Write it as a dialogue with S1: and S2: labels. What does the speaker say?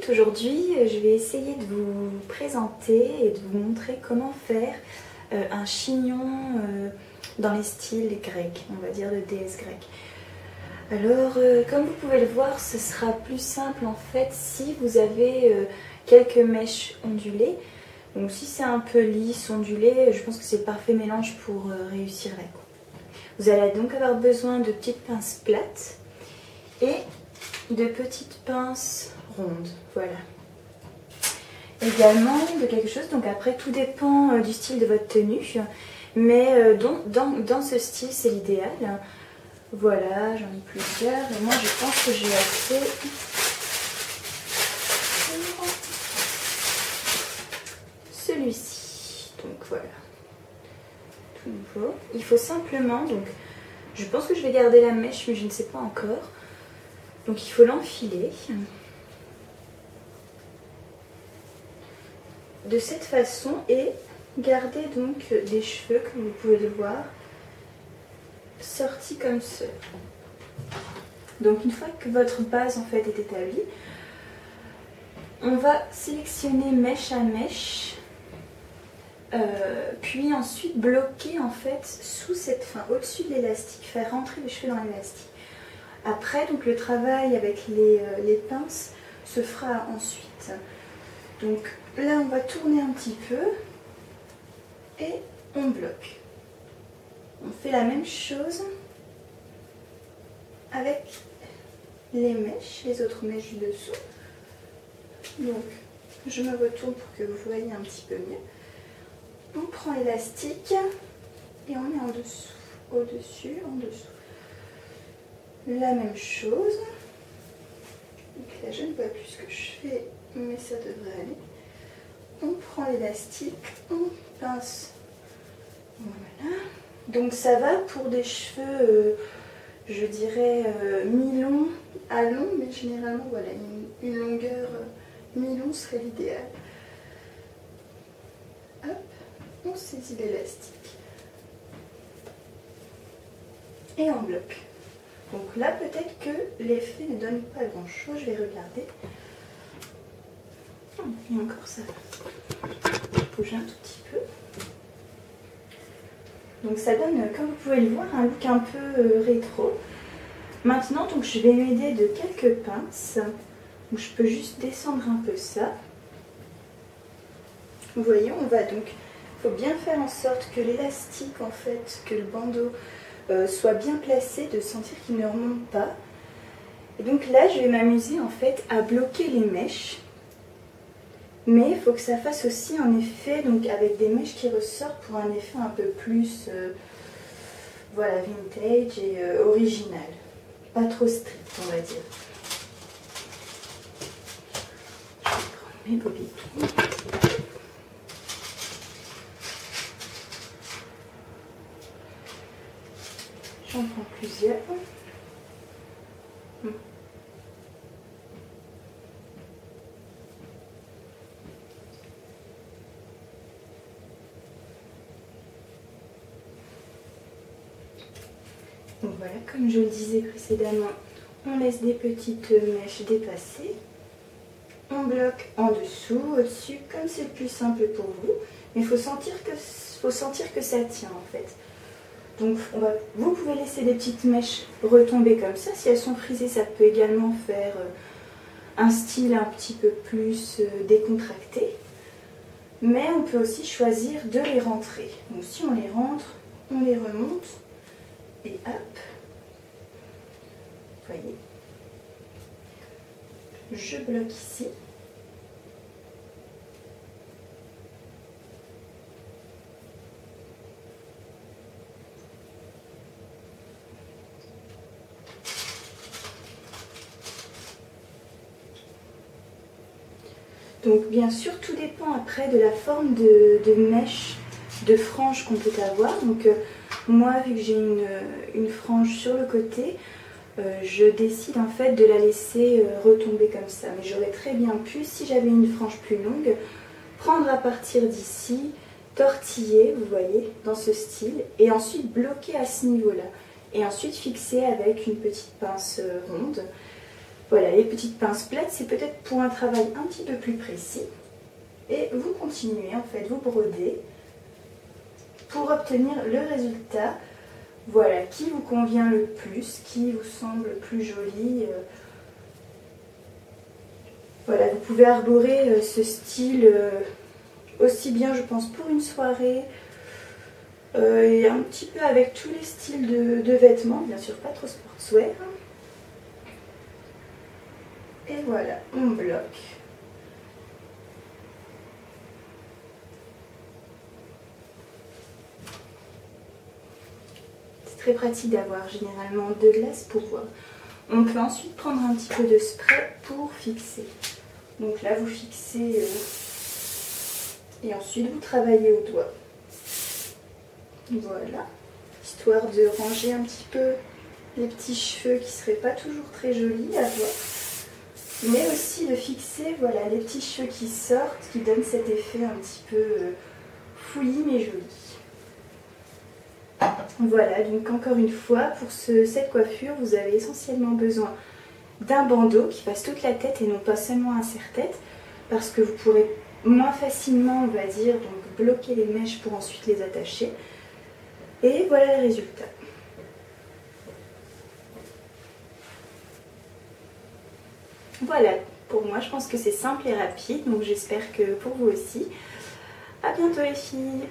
S1: fait aujourd'hui je vais essayer de vous présenter et de vous montrer comment faire un chignon dans les styles grecs, on va dire de déesse grecque. Alors comme vous pouvez le voir, ce sera plus simple en fait si vous avez quelques mèches ondulées. Donc si c'est un peu lisse, ondulé, je pense que c'est le parfait mélange pour réussir la coupe. Vous allez donc avoir besoin de petites pinces plates et de petites pinces rondes, voilà. Également de quelque chose, donc après tout dépend du style de votre tenue, mais dans ce style c'est l'idéal. Voilà, j'en ai plusieurs et moi je pense que j'ai assez. Celui-ci, donc voilà, tout nouveau. Il faut simplement, donc je pense que je vais garder la mèche mais je ne sais pas encore. Donc il faut l'enfiler de cette façon et garder donc des cheveux, comme vous pouvez le voir, sortis comme cela. Donc une fois que votre base en fait est établie, on va sélectionner mèche à mèche, puis ensuite bloquer en fait sous cette fin, au-dessus de l'élastique, faire rentrer les cheveux dans l'élastique. Après, donc le travail avec les pinces se fera ensuite. Donc là, on va tourner un petit peu et on bloque. On fait la même chose avec les mèches, les autres mèches du dessous. Donc, je me retourne pour que vous voyez un petit peu mieux. On prend l'élastique et on met en dessous, au-dessus, en dessous. La même chose. Donc là, je ne vois plus ce que je fais, mais ça devrait aller. On prend l'élastique, on pince. Voilà. Donc ça va pour des cheveux, je dirais, mi-long à long, mais généralement, voilà, une longueur mi-long serait l'idéal. Hop, on saisit l'élastique. Et on bloque. Donc là, peut-être que l'effet ne donne pas grand-chose. Je vais regarder. Et encore ça va bouger un tout petit peu. Donc ça donne, comme vous pouvez le voir, un look un peu rétro. Maintenant, donc, je vais m'aider de quelques pinces. Donc, je peux juste descendre un peu ça. Vous voyez, on va donc... Il faut bien faire en sorte que l'élastique, en fait, que le bandeau... soit bien placé, de sentir qu'il ne remonte pas. Et donc là, je vais m'amuser en fait à bloquer les mèches. Mais il faut que ça fasse aussi un effet, donc avec des mèches qui ressortent pour un effet un peu plus, voilà, vintage et original. Pas trop strict, on va dire. Je vais prendre mes bobines. J'en prends plusieurs. Donc voilà, comme je le disais précédemment, on laisse des petites mèches dépasser. On bloque en dessous, au-dessus, comme c'est le plus simple pour vous. Mais il faut sentir que ça tient en fait. Donc vous pouvez laisser des petites mèches retomber comme ça. Si elles sont frisées, ça peut également faire un style un petit peu plus décontracté. Mais on peut aussi choisir de les rentrer. Donc si on les rentre, on les remonte et hop. Vous voyez. Je bloque ici. Donc bien sûr, tout dépend après de la forme de mèche, de frange qu'on peut avoir. Donc moi, vu que j'ai une frange sur le côté, je décide en fait de la laisser retomber comme ça. Mais j'aurais très bien pu, si j'avais une frange plus longue, prendre à partir d'ici, tortiller, vous voyez, dans ce style, et ensuite bloquer à ce niveau-là. Et ensuite fixer avec une petite pince ronde. Voilà, les petites pinces plates, c'est peut-être pour un travail un petit peu plus précis. Et vous continuez, en fait, vous brodez pour obtenir le résultat, voilà, qui vous convient le plus, qui vous semble plus joli. Voilà, vous pouvez arborer ce style aussi bien, je pense, pour une soirée et un petit peu avec tous les styles de vêtements, bien sûr pas trop sportswear. Et voilà, on bloque. C'est très pratique d'avoir généralement de glace pour voir. On peut ensuite prendre un petit peu de spray pour fixer. Donc là, vous fixez et ensuite vous travaillez au doigt. Voilà, histoire de ranger un petit peu les petits cheveux qui ne seraient pas toujours très jolis à voir. Mais aussi de fixer, voilà, les petits cheveux qui sortent, qui donnent cet effet un petit peu fouillis mais joli. Voilà, donc encore une fois, pour cette coiffure, vous avez essentiellement besoin d'un bandeau qui fasse toute la tête et non pas seulement un serre-tête, parce que vous pourrez moins facilement, on va dire, donc bloquer les mèches pour ensuite les attacher. Et voilà le résultat. Voilà, pour moi je pense que c'est simple et rapide, donc j'espère que pour vous aussi. À bientôt les filles!